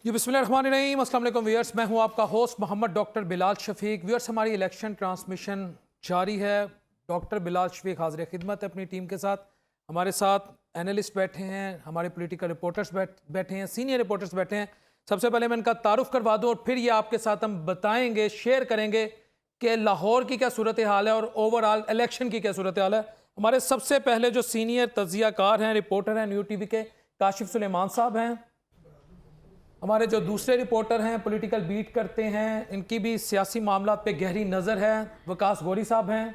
जी बिस्मिल्लाहिर्रहमानिर्रहीम, अस्सलाम वालेकुम व्यूअर्स। मैं हूं आपका host Mohammad doctor Bilal Shafiq. Viewers, हमारी इलेक्शन ट्रांसमिशन जारी है। डॉक्टर बिलाल शफीक हाजिर खिदमत है अपनी टीम के साथ। हमारे साथ एनालिस्ट बैठे हैं, हमारे पॉलिटिकल रिपोर्टर्स बैठे हैं, सीनियर रिपोर्टर्स बैठे हैं। सबसे पहले मैं इनका तारुफ करवा दूं और फिर ये आपके साथ हम बताएंगे, शेयर करेंगे कि लाहौर की क्या सूरत हाल है और ओवरऑल इलेक्शन की क्या सूरत हाल है। हमारे सबसे पहले जो सीनियर तज्जियाकार हैं, रिपोर्टर हैं, न्यू टीवी के काशिफ सुलेमान साहब हैं। हमारे जो दूसरे रिपोर्टर हैं, पॉलिटिकल बीट करते हैं, इनकी भी सियासी मामला पे गहरी नज़र है, वकास गौरी साहब हैं।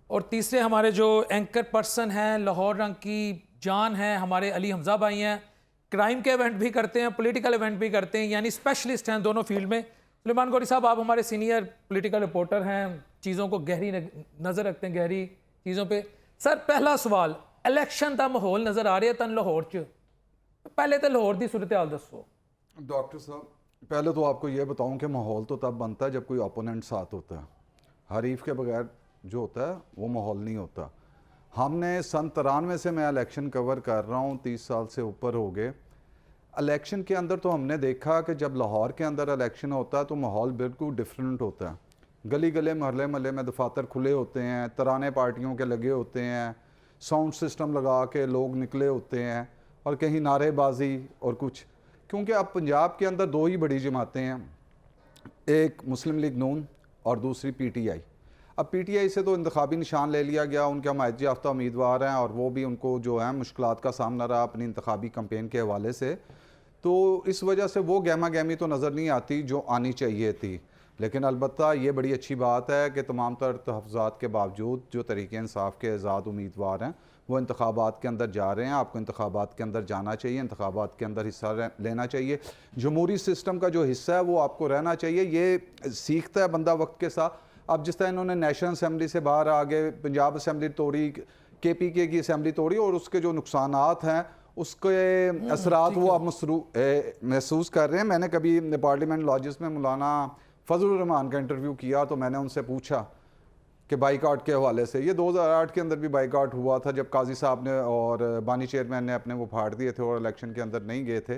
और तीसरे हमारे जो एंकर पर्सन हैं, लाहौर रंग की जान है, हमारे अली हमजा भाई हैं। क्राइम के इवेंट भी करते हैं, पॉलिटिकल इवेंट भी करते हैं, यानी स्पेशलिस्ट हैं दोनों फील्ड में। सुलेमान गौरी साहब, आप हमारे सीनियर पॉलिटिकल रिपोर्टर हैं, चीज़ों को गहरी नज़र रखते हैं, गहरी चीज़ों पे। सर, पहला सवाल, इलेक्शन का माहौल नज़र आ रहा है तन लाहौर च, पहले तो लाहौर की सूरत हाल दसो। डॉक्टर साहब, पहले तो आपको ये बताऊं कि माहौल तो तब बनता है जब कोई ओपोनेंट साथ होता है। हरीफ के बगैर जो होता है वो माहौल नहीं होता। हमने सन 93 से मैं इलेक्शन कवर कर रहा हूँ, 30 साल से ऊपर हो गए। इलेक्शन के अंदर तो हमने देखा कि जब लाहौर के अंदर इलेक्शन होता है तो माहौल बिल्कुल डिफरेंट होता है। गली गले महल्ले महल्ले में दफातर खुले होते हैं, तराने पार्टियों के लगे होते हैं, साउंड सिस्टम लगा के लोग निकले होते हैं और कहीं नारेबाजी और कुछ। क्योंकि अब पंजाब के अंदर दो ही बड़ी जमातें हैं, एक मुस्लिम लीग नून और दूसरी पीटीआई। अब पीटीआई से तो इंतखाबी निशान ले लिया गया, उनके हमायत याफ्ता उम्मीदवार हैं और वो भी उनको जो है मुश्किलात का सामना रहा अपनी इंतखाबी कैंपेन के हवाले से। तो इस वजह से वो गहमा गहमी तो नज़र नहीं आती जो आनी चाहिए थी। लेकिन अलबत्ता ये बड़ी अच्छी बात है कि तमाम तर तहफ़्ज़ात के बावजूद जो तरीक़े इंसाफ के आज़ाद उम्मीदवार हैं वो इंतखाबात के अंदर जा रहे हैं। आपको इंतखाबात के अंदर जाना चाहिए, इंतखाबात के अंदर हिस्सा लेना चाहिए। जमहूरी सिस्टम का जो हिस्सा है वो आपको रहना चाहिए। ये सीखता है बंदा वक्त के साथ। अब जिस तरह इन्होंने नेशनल असम्बली से बाहर आ गए, पंजाब असम्बली तोड़ी, KPK की असम्बली तोड़ी और उसके जो नुकसानात हैं उसके असरात वो आप महसूस कर रहे हैं। मैंने कभी पार्लियामेंट लॉजिस में मौलाना फजलुर रहमान का इंटरव्यू किया तो मैंने उनसे पूछा कि बाइकआउट के हवाले से, ये 2008 के अंदर भी बाइकआउट हुआ था जब काजी साहब ने और बानी चेयरमैन ने अपने वो फाड़ दिए थे और इलेक्शन के अंदर नहीं गए थे।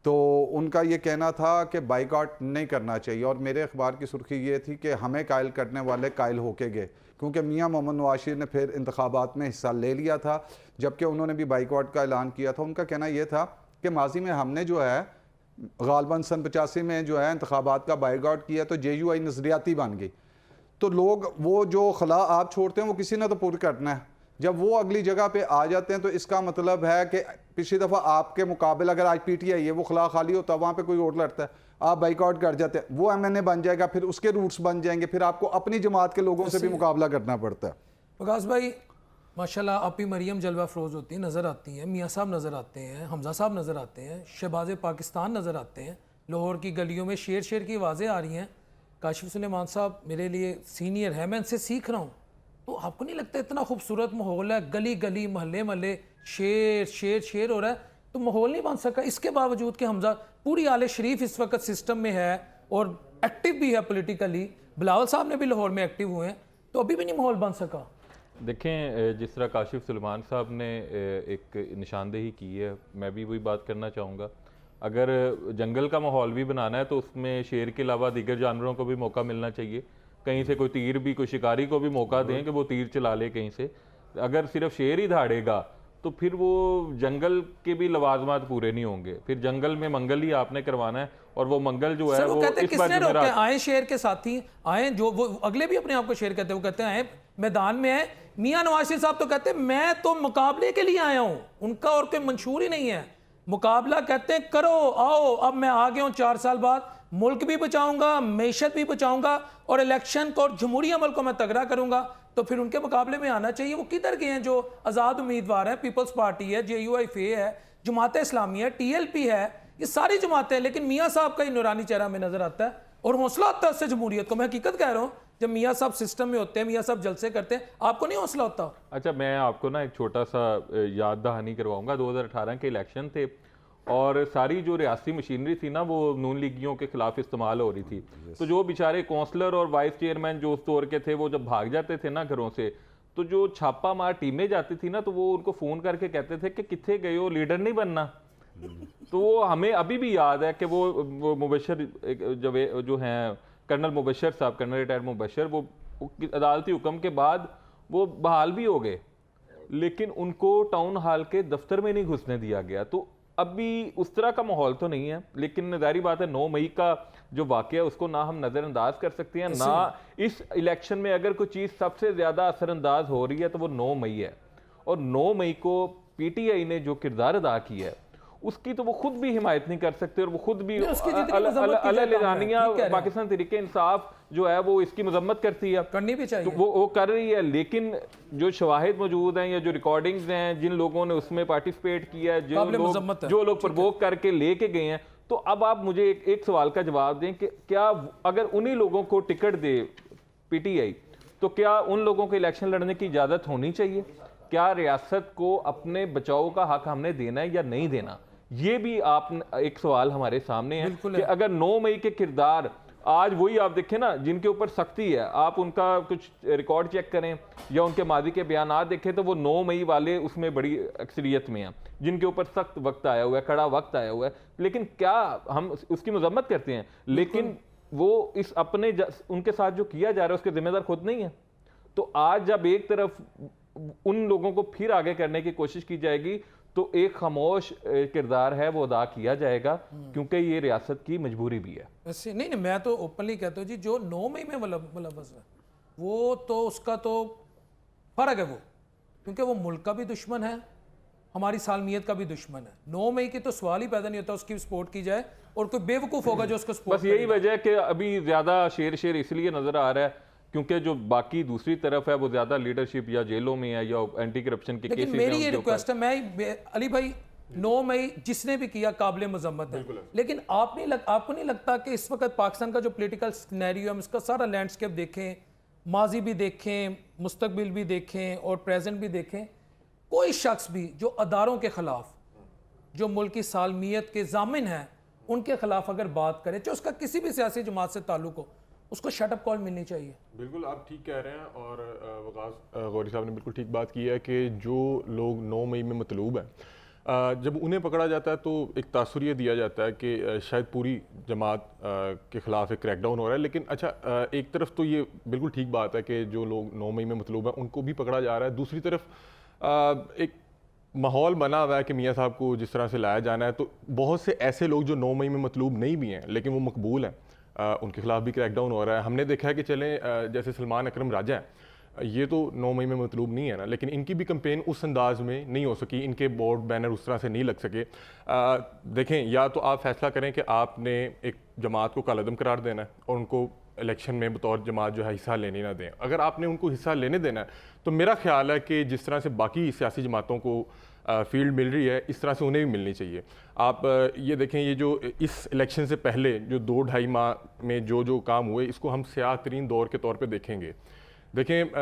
तो उनका ये कहना था कि बाइकआउट नहीं करना चाहिए और मेरे अखबार की सुर्खी ये थी कि हमें कायल करने वाले कायल होके गए, क्योंकि मियां मोहम्मद नवाज शरीफ ने फिर इंतखाबात में हिस्सा ले लिया था जबकि उन्होंने भी बाइकआउट का ऐलान किया था। उनका कहना यह था कि माजी में हमने जो है गालबन सन 85 में जो है इंतखाबात का बाइकआउट किया तो JUI नज़रियाती बन गई। तो लोग वो जो खला आप छोड़ते हैं वो किसी ने तो पूरी करना है। जब वो अगली जगह पे आ जाते हैं तो इसका मतलब है कि पिछली दफ़ा आपके मुकाबले अगर आज PTI है वो खला खाली होता है, वहाँ पे कोई और लड़ता है, आप बाइकआउट कर जाते हैं, वो MNA बन जाएगा, फिर उसके रूट्स बन जाएंगे, फिर आपको अपनी जमात के लोगों से भी मुकाबला करना पड़ता है। वकास भाई, माशाल्लाह आपी मरियम जलवा फरोज होती है, नज़र आती हैं, मियाँ साहब नज़र आते हैं, हमजा साहब नज़र आते हैं, शहबाज पाकिस्तान नज़र आते हैं, लाहौर की गलियों में शेर शेर की आवाज़ें आ रही हैं। काशिफ सुलेमान साहब मेरे लिए सीनियर है, मैं इनसे सीख रहा हूँ। तो आपको नहीं लगता इतना खूबसूरत माहौल है, गली गली महल्ले महल्ले शेर शेर शेर हो रहा है, तो माहौल नहीं बन सका? इसके बावजूद कि हमजा पूरी आले शरीफ इस वक्त सिस्टम में है और एक्टिव भी है पॉलिटिकली, बिलावल साहब ने भी लाहौर में एक्टिव हुए हैं, तो अभी भी नहीं माहौल बन सका? देखें, जिस तरह काशिफ सुलेमान साहब ने एक निशानदेही की है, मैं भी वही बात करना चाहूँगा। अगर जंगल का माहौल भी बनाना है तो उसमें शेर के अलावा दीगर जानवरों को भी मौका मिलना चाहिए। कहीं से कोई तीर भी, कोई शिकारी को भी मौका दें कि वो तीर चला ले कहीं से। अगर सिर्फ शेर ही धाड़ेगा तो फिर वो जंगल के भी लवाजमात पूरे नहीं होंगे। फिर जंगल में मंगल ही आपने करवाना है और वो मंगल जो है वो इस बार आए शेर के साथी आए, जो वो अगले भी अपने आप को शेर कहते हैं, वो कहते हैं आए मैदान में आए। मियां नवाज शरीफ साहब तो कहते हैं मैं तो मुकाबले के लिए आया हूं, उनका और कोई मंशूर ही नहीं है। मुकाबला कहते हैं करो आओ, अब मैं आ गया हूं 4 साल बाद, मुल्क भी बचाऊंगा, मैशत भी बचाऊंगा और इलेक्शन को और जमहूरी अमल को मैं तगड़ा करूंगा। तो फिर उनके मुकाबले में आना चाहिए। वो किधर गए हैं जो आज़ाद उम्मीदवार हैं? पीपल्स पार्टी है, JUI है, जमात इस्लामी है, TLP है, ये सारी जमातें हैं। लेकिन मियाँ साहब का ही नूरानी चेहरा में नजर आता है और हौसला आता है उससे जमहूरियत को। मैं हकीकत कह रहा हूँ, जब मियाँ साहब सिस्टम में होते हैं, मियाँ साहब जलसे करते हैं, आपको नहीं हौसला होता? अच्छा, मैं आपको ना एक छोटा सा याद दहानी करवाऊंगा। 2018 के इलेक्शन थे और सारी जो रियासी मशीनरी थी ना वो नून लीगियों के खिलाफ इस्तेमाल हो रही थी। तो जो बेचारे काउंसलर और वाइस चेयरमैन जो उस दौर के थे वो जब भाग जाते थे ना घरों से, तो जो छापा मार टीमें जाती थी ना तो वो उनको फ़ोन करके कहते थे कि कितने गए हो, लीडर नहीं बनना। तो वो हमें अभी भी याद है कि वो मुबशर जो हैं कर्नल मुबशर साहब, कर्नल रिटायर्ड मुबशर, वो अदालती हुक्म के बाद वो बहाल भी हो गए, लेकिन उनको टाउन हॉल के दफ्तर में नहीं घुसने दिया गया। तो अभी उस तरह का माहौल तो नहीं है, लेकिन जाहिर बात है 9 मई का जो वाक़या है उसको ना हम नज़रअंदाज कर सकते हैं, ना इस इलेक्शन में अगर कोई चीज़ सबसे ज़्यादा असरअंदाज हो रही है तो वो 9 मई है। और 9 मई को पीटीआई ने जो किरदार अदा किया है उसकी तो वो खुद भी हिमायत नहीं कर सकते, और वो खुद भी पाकिस्तान तरीके इंसाफ जो है वो इसकी मजम्मत करती है, करनी भी चाहिए, तो वो कर रही है। लेकिन जो शवाहिद मौजूद हैं या जो रिकॉर्डिंग्स हैं, जिन लोगों ने उसमें पार्टिसिपेट किया है, जो लोग प्रवोक करके लेके गए हैं, तो अब आप मुझे एक सवाल का जवाब दें कि क्या अगर उन्हीं लोगों को टिकट दे पीटीआई तो क्या उन लोगों को इलेक्शन लड़ने की इजाजत होनी चाहिए? क्या रियासत को अपने बचाव का हक हमने देना है या नहीं देना? ये भी आप एक सवाल हमारे सामने है कि अगर 9 मई के किरदार आज वही आप देखें ना जिनके ऊपर सख्ती है, आप उनका कुछ रिकॉर्ड चेक करें या उनके माजी के बयान देखें तो वो 9 मई वाले उसमें बड़ी अक्सरियत में हैं जिनके ऊपर सख्त वक्त आया हुआ है, कड़ा वक्त आया हुआ है। लेकिन क्या हम उसकी मजम्मत करते हैं, लेकिन वो इस अपने उनके साथ जो किया जा रहा है उसके जिम्मेदार खुद नहीं है। तो आज जब एक तरफ उन लोगों को फिर आगे करने की कोशिश की जाएगी तो एक खामोश किरदार है वो अदा किया जाएगा, क्योंकि ये रियासत की मजबूरी भी है। वैसे नहीं, मैं तो ओपनली कहता हूँ जी, जो 9 मई में मुलव्वस है वो तो उसका तो फर्क है वो, क्योंकि वो मुल्क का भी दुश्मन है, हमारी सालमियत का भी दुश्मन है। 9 मई की तो सवाल ही पैदा नहीं होता उसकी सपोर्ट की जाए, और कोई बेवकूफ़ होगा जो उसको सपोर्ट। बस यही वजह है कि अभी ज़्यादा शेर इसलिए नज़र आ रहा है क्योंकि जो बाकी दूसरी तरफ है वो ज़्यादा लीडरशिप या जेलों में है या एंटी करप्शन के केसेस हैं। मेरी ये रिक्वेस्ट है, मैं अली भाई 9 मई जिसने भी किया काबिल मजम्मत है, लेकिन आपको नहीं लगता कि इस वक्त पाकिस्तान का जो पॉलिटिकल सिनेरियो है उसका सारा लैंडस्केप देखें, माजी भी देखें, मुस्तकबिल भी देखें और प्रेजेंट भी देखें, कोई शख्स भी जो अदारों के खिलाफ, जो मुल्क की सालमियत के जामिन हैं, उनके खिलाफ अगर बात करे, चाहे उसका किसी भी सियासी जमात से ताल्लुक हो, उसको शटअप कॉल मिलनी चाहिए। बिल्कुल आप ठीक कह रहे हैं, और वकास गौरी साहब ने बिल्कुल ठीक बात की है कि जो लोग 9 मई में मतलूब हैं, जब उन्हें पकड़ा जाता है तो एक तासुर ये दिया जाता है कि शायद पूरी जमात के ख़िलाफ़ एक क्रैकडाउन हो रहा है। लेकिन अच्छा, एक तरफ तो ये बिल्कुल ठीक बात है कि जो लोग 9 मई में मतलूब हैं उनको भी पकड़ा जा रहा है, दूसरी तरफ एक माहौल बना हुआ है कि मियाँ साहब को जिस तरह से लाया जाना है, तो बहुत से ऐसे लोग जो 9 मई में मतलूब नहीं भी हैं लेकिन वो मकबूल हैं, उनके खिलाफ भी क्रैकडाउन हो रहा है। हमने देखा है कि चलें जैसे सलमान अकरम राजा हैं, ये तो 9 मई में मतलूब नहीं है ना, लेकिन इनकी भी कंपेन उस अंदाज में नहीं हो सकी, इनके बोर्ड बैनर उस तरह से नहीं लग सके। देखें, या तो आप फैसला करें कि आपने एक जमात को कालअदम करार देना है और उनको इलेक्शन में बतौर जमात जो है हिस्सा लेने ना दें। अगर आपने उनको हिस्सा लेने देना है तो मेरा ख्याल है कि जिस तरह से बाकी सियासी जमातों को फील्ड मिल रही है, इस तरह से उन्हें भी मिलनी चाहिए। आप ये देखें, ये जो इस इलेक्शन से पहले जो 2-2.5 माह में जो काम हुए, इसको हम स्याह तरीन दौर के तौर पे देखेंगे। देखें,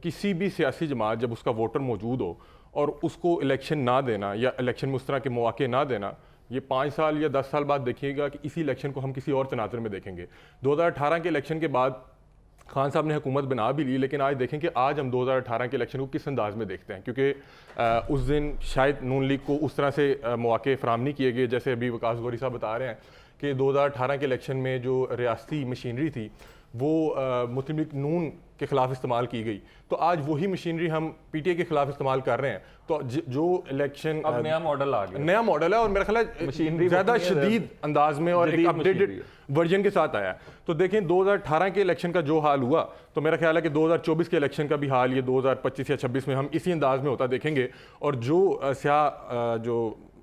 किसी भी सियासी जमात जब उसका वोटर मौजूद हो और उसको इलेक्शन ना देना या इलेक्शन में उस तरह के मौके ना देना, ये 5 साल या 10 साल बाद देखिएगा कि इसी इलेक्शन को हम किसी और तनाज़ुर में देखेंगे। 2018 के इलेक्शन के बाद खान साहब ने हुकूमत बना भी ली, लेकिन आज देखें कि आज हम 2018 के इलेक्शन को किस अंदाज में देखते हैं, क्योंकि उस दिन शायद नून लीग को उस तरह से मौके फराहम नहीं किए गए जैसे अभी वकास गौरी साहब बता रहे हैं कि 2018 के इलेक्शन में जो रियासती मशीनरी थी वो मुस्लिम लीग नून के खिलाफ इस्तेमाल की गई, तो आज वही मशीनरी हम पीटीआई के खिलाफ इस्तेमाल कर रहे हैं। तो जो इलेक्शन अब नया मॉडल आ गया, नया मॉडल है और मेरा ख्याल है मशीनरी ज़्यादा शदीद अंदाज में और एक अपडेटेड वर्जन के साथ आया है। तो देखें, 2018 के इलेक्शन का जो हाल हुआ, तो मेरा ख्याल है कि 2024 के इलेक्शन का भी हाल ये 2025 या 26 में हम इसी अंदाज में होता देखेंगे। और जो स्याह जो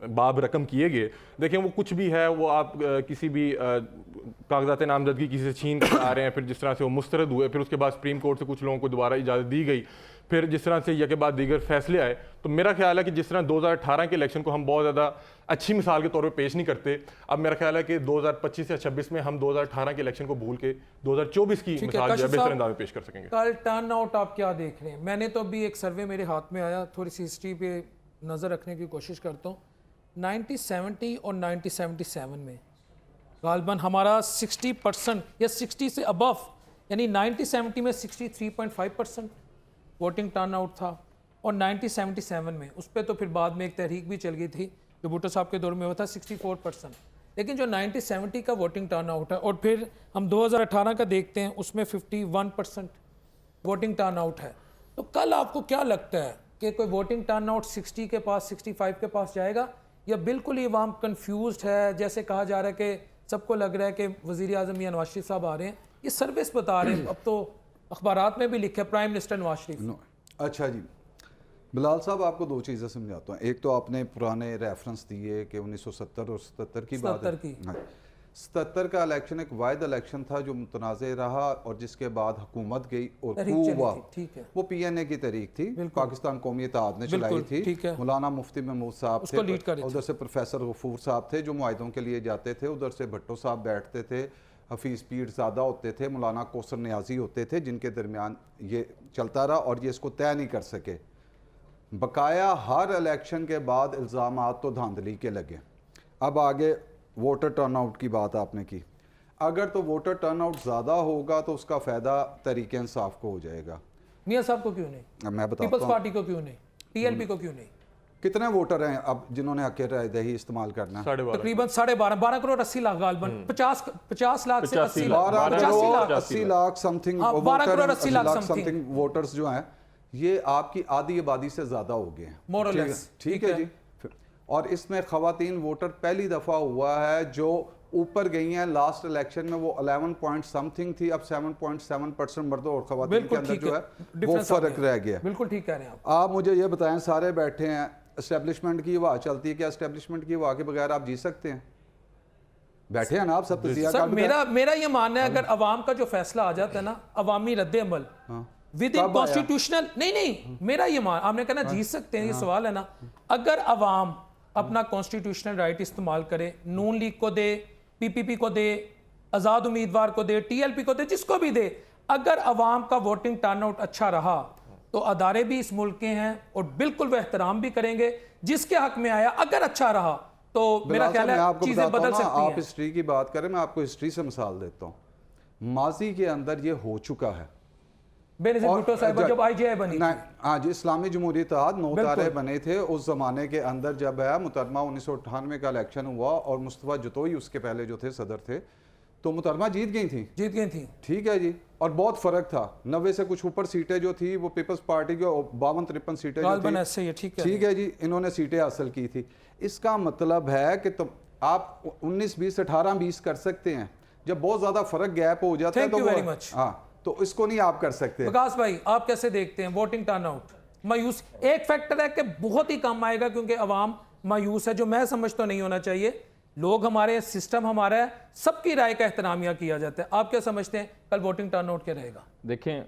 बाब रकम किए गए, देखें वो कुछ भी है, वो आप किसी भी कागजात नामजदगी किसी से छीन कर आ रहे हैं, फिर जिस तरह से वो मुस्तरद हुए, फिर उसके बाद सुप्रीम कोर्ट से कुछ लोगों को दोबारा इजाज़त दी गई, फिर जिस तरह से यह के बाद दीगर फैसले आए, तो मेरा ख्याल है कि जिस तरह 2018 के इलेक्शन को हम बहुत ज़्यादा अच्छी मिसाल के तौर पे पेश नहीं करते, अब मेरा ख्याल है कि 2025 या 26 में हम 2018 के इलेक्शन को भूल के 2024 की मिसाल जो है बेहतर अंदाज में पेश कर सकेंगे। कल टर्न आउट आप क्या देख रहे हैं? मैंने तो अभी एक सर्वे मेरे हाथ में आया, थोड़ी सी हिस्ट्री पे नज़र रखने की कोशिश करता हूँ। 1970 और 1977 में गालबन हमारा 60% या 60 से अबव, यानी 1970 में 63.5% वोटिंग टर्न आउट था, और 1977 में उस पर तो फिर बाद में एक तहरीक भी चल गई थी, जो भुट्टो साहब के दौर में हुआ था 64%, लेकिन जो 1970 का वोटिंग टर्न आउट है और फिर हम 2018 का देखते हैं उसमें 51% वोटिंग टर्न आउट है। तो कल आपको क्या लगता है कि कोई वोटिंग टर्न आउट 60 के पास 65 के पास जाएगा, या बिल्कुल ही अवाम कन्फ्यूज्ड है? जैसे कहा जा रहा है कि सबको लग रहा है कि वज़ीर आज़म या नवाज शरीफ साहब आ रहे हैं, ये सर्विस बता रहे हैं, अब तो अखबारात में भी लिखे प्राइम मिनिस्टर नवाज शरीफ। अच्छा जी, बिलाल साहब आपको दो चीज़ें समझाता हूँ। एक तो आपने पुराने रेफरेंस दिए कि 1970 और 77 की बात है। 77 का इलेक्शन एक वाहिद इलेक्शन था जो मुतनाज़ रहा और जिसके बाद हुकूमत गई और तहरीक हुआ, ठीक है, वो PNA की तहरीक थी, पाकिस्तान कौमी इत्तेहाद ने चलाई थी। मौलाना मुफ्ती महमूद साहब थे, उधर से प्रोफेसर गफूर साहब थे जो मुआहिदों के लिए जाते थे, उधर से भट्टो साहब बैठते थे, हफीज़ पीर ज़्यादा होते थे, मौलाना कौसर नियाजी होते थे, जिनके दरमियान ये चलता रहा और ये इसको तय नहीं कर सके। बकाया हर इलेक्शन के बाद इल्ज़ामात तो धांधली के लगे। अब आगे वोटर टर्नआउट की बात आपने की, अगर तो वोटर टर्नआउट ज़्यादा होगा तो उसका फ़ायदा तहरीक इंसाफ को हो जाएगा। मियां साहब को क्यों नहीं? मैं बताता पीपल्स हूँ पार्टी को क्यों नहीं? TLP को क्यों नहीं? कितने वोटर हैं अब जिन्होंने हक़ राय दही इस्तेमाल करना है? तकरीबन 12.5 करोड़ 80 लाख गालबन 50 लाख से 80 lakh 80 lakh something 12 crore 80 lakh something voters जो हैं ये आपकी आधी आबादी से ज़्यादा हो गए हैं। ठीक है जी। और इसमें ख़वातीन वोटर पहली दफ़ा हुआ है जो ऊपर गई हैं। लास्ट इलेक्शन में वो 11 पॉइंट समथिंग थी, अब 7.7% मर्दों और ख़वातीन के अंदर जो है वो फ़र्क रह गया। बिल्कुल ठीक कह रहे हैं आप मुझे ये बताएं, सारे बैठे हैं, एस्टेब्लिशमेंट की हवा चलती है, क्या एस्टेब्लिशमेंट की हवा के बगैर आप जी सकते हैं? बैठे हैं ना आप सब तजिया सर, मेरा ये मानना है अगर अवाम का जो फैसला आ जाता है ना, अवामी रद्द अमल विद इन कॉन्स्टिट्यूशनल, नहीं मेरा ये मान, आपने कहना जीत सकते हैं, ये सवाल है ना, अगर अवाम अपना कॉन्स्टिट्यूशनल राइट इस्तेमाल करे, नून लीग को दे, PPP को दे, आज़ाद उम्मीदवार को दे, TLP को दे, जिसको भी दे, अगर अवाम का वोटिंग टर्नआउट अच्छा रहा तो अदारे भी इस मुल्क के हैं और बिल्कुल वह एहतराम भी करेंगे जिसके हक में आया। अगर अच्छा रहा तो मेरा ख्याल है चीजें बदल सकती हैं। आप हिस्ट्री की बात करें, मैं आपको हिस्ट्री से मिसाल देता हूँ। माजी के अंदर ये हो चुका है। बेनज़ीर भुट्टो साहिब जब IJI बनी, हाँ जी, इस्लामी जमहूरी इत्तेहाद 9 तारे बने थे उस जमाने के अंदर। जब है मुतरमा 1998 का इलेक्शन हुआ और मुस्तफा जतोई उसके पहले जो थे सदर थे, तो मुतरमा जीत गई थी। ठीक है जी, और बहुत फर्क था। 90 से कुछ ऊपर सीटें जो थी वो पीपल्स पार्टी की 52-53 सीटें जो थी, ठीक है जी, इन्होंने सीटें हासिल की थी। इसका मतलब है कि तुम आप 19-20 18-20 कर सकते हैं। जब बहुत ज्यादा फर्क गैप हो जाता है तो हाँ, तो इसको नहीं आप कर सकते। विकास भाई, आप कैसे देखते हैं वोटिंग टर्नआउट? मायूस एक फैक्टर है कि बहुत ही कम आएगा क्योंकि अवाम मायूस है, जो मैं समझता नहीं होना चाहिए। लोग हमारे, सिस्टम हमारा है, सबकी राय का एहतरामिया किया जाता है। आप क्या समझते हैं कल वोटिंग टर्नआउट क्या रहेगा? देखें,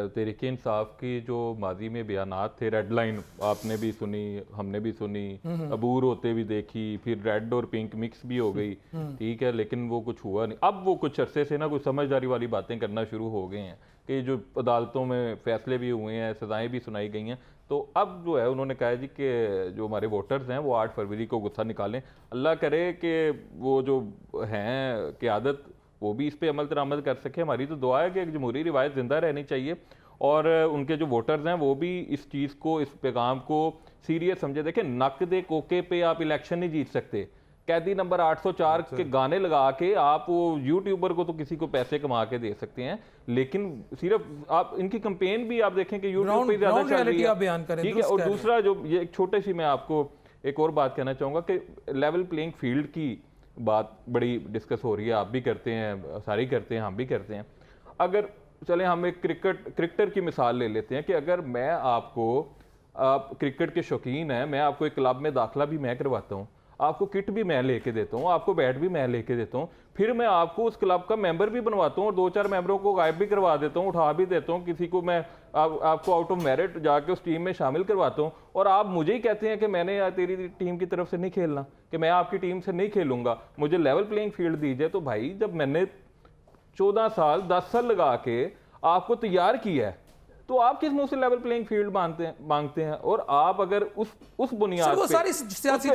तहरीक इंसाफ की जो माजी में बयानात थे, रेड लाइन आपने भी सुनी, हमने भी सुनी, अबूर होते भी देखी, फिर रेड और पिंक मिक्स भी हो गई, ठीक है, लेकिन वो कुछ हुआ नहीं। अब वो कुछ अरसे से ना कुछ समझदारी वाली बातें करना शुरू हो गए हैं कि जो अदालतों में फैसले भी हुए हैं, सज़ाएँ भी सुनाई गई हैं, तो अब जो है उन्होंने कहा जी कि जो हमारे वोटर्स हैं वो 8 फरवरी को गुस्सा निकालें। अल्लाह करे कि वो जो हैं क़यादत वो भी इस पे अमल दरामद कर सके। हमारी तो दुआ है कि एक जमहूरी रिवायत ज़िंदा रहनी चाहिए और उनके जो वोटर्स हैं वो भी इस चीज़ को, इस पैगाम को सीरियस समझे। देखें, नक दे कोके पे आप इलेक्शन नहीं जीत सकते। कैदी नंबर 804 के गाने लगा के आप वो यूट्यूबर को तो किसी को पैसे कमा के दे सकते हैं, लेकिन सिर्फ आप इनकी कैंपेन भी आप देखें कि यूट्यूब पे ज़्यादा चल रही है, ठीक है। और दूसरा जो ये एक छोटे सी मैं आपको एक और बात कहना चाहूँगा कि लेवल प्लेइंग फील्ड की बात बड़ी डिस्कस हो रही है, आप भी करते हैं, सारी करते हैं, हम भी करते हैं। अगर चलें हम एक क्रिकेटर की मिसाल ले लेते हैं कि अगर मैं आपको, आप क्रिकेट के शौकीन हैं, मैं आपको एक क्लब में दाखिला भी मैं करवाता हूँ, आपको किट भी मैं लेके देता हूँ, आपको बैट भी मैं लेके देता हूँ, फिर मैं आपको उस क्लब का मेंबर भी बनवाता हूँ और 2-4 मेंबरों को गायब भी करवा देता हूँ, उठा भी देता हूँ, किसी को मैं आपको आउट ऑफ मेरिट जाके उस टीम में शामिल करवाता हूँ, और आप मुझे ही कहते हैं कि मैंने यार तेरी टीम की तरफ से नहीं खेलना, कि मैं आपकी टीम से नहीं खेलूंगा, मुझे लेवल प्लेइंग फील्ड दीजिए। तो भाई, जब मैंने 14 साल 10 साल लगा के आपको तैयार किया है, तो आप किस मुंह से लेवल प्लेइंग फील्ड मांगते हैं? और आप अगर उस बुनियाद पे, सारी सियासी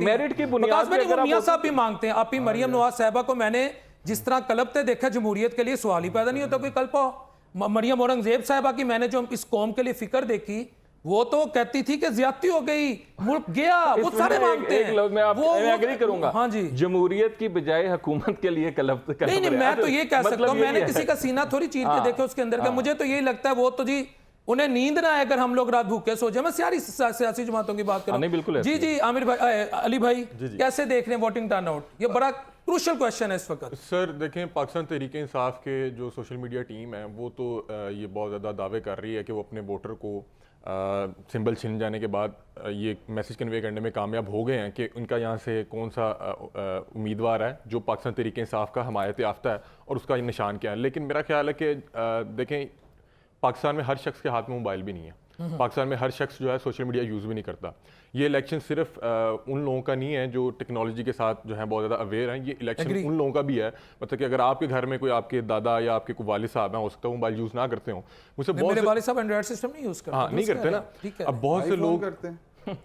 मेरिट की बुनियाद पे अगर मियां साहब भी मांगते हैं, आप ही मरियम नवाज साहिबा को मैंने जिस तरह कलबते देखा जमहूरियत के लिए, सवाल ही पैदा नहीं होता कोई कल्पा। मरियम औरंगजेब साहिबा की मैंने जो इस कौम के लिए फिक्र देखी, वो तो कहती थी कि ज्यादती हो गई, मुल्क गया, वो सारे मानते हैं। मैं एग्री करूंगा। हाँ जी, जमहूरियत की बजाय हुकूमत के लिए कलम नहीं, मैं तो ये कह सकता हूँ, मैंने किसी का सीना थोड़ी चीर के देखा उसके अंदर का, मुझे तो यही लगता है वो तो जी उन्हें नींद ना आए अगर हम लोग रात भूखे सो जाए। मैं सारी सियासी जमातों की बात करूं। नहीं, बिल्कुल जी जी, आमिर भाई, अली भाई, कैसे देख रहे हैं वोटिंग टर्नआउट? ये बड़ा क्रूशियल क्वेश्चन है इस वक्त। सर देखें, पाकिस्तान तहरीक इंसाफ के जो सोशल मीडिया टीम है वो तो ये बहुत ज़्यादा दावे कर रही है कि वो अपने वोटर को सिंबल छिन जाने के बाद ये मैसेज कन्वे करने में कामयाब हो गए हैं कि उनका यहाँ से कौन सा उम्मीदवार है जो पाकिस्तान तहरीक इंसाफ का हमायत याफ्ता है और उसका निशान क्या है। लेकिन मेरा ख्याल है कि देखें, पाकिस्तान में हर शख्स के हाथ में मोबाइल भी नहीं है, पाकिस्तान में हर शख्स जो है सोशल मीडिया यूज़ भी नहीं करता। ये इलेक्शन सिर्फ उन लोगों का नहीं है जो टेक्नोलॉजी के साथ जो है बहुत ज़्यादा अवेयर हैं, ये इलेक्शन उन लोगों का भी है। मतलब कि अगर आपके घर में कोई आपके दादा या आपके कोई वालिद साहब हैं, हो सकता है मोबाइल यूज़ ना करते हों। मुझसे बहुत मेरे वालिद साहब एंड्रॉइड सिस्टम नहीं यूज़ करते। हाँ, नहीं करते ना। अब बहुत से लोग करते हैं,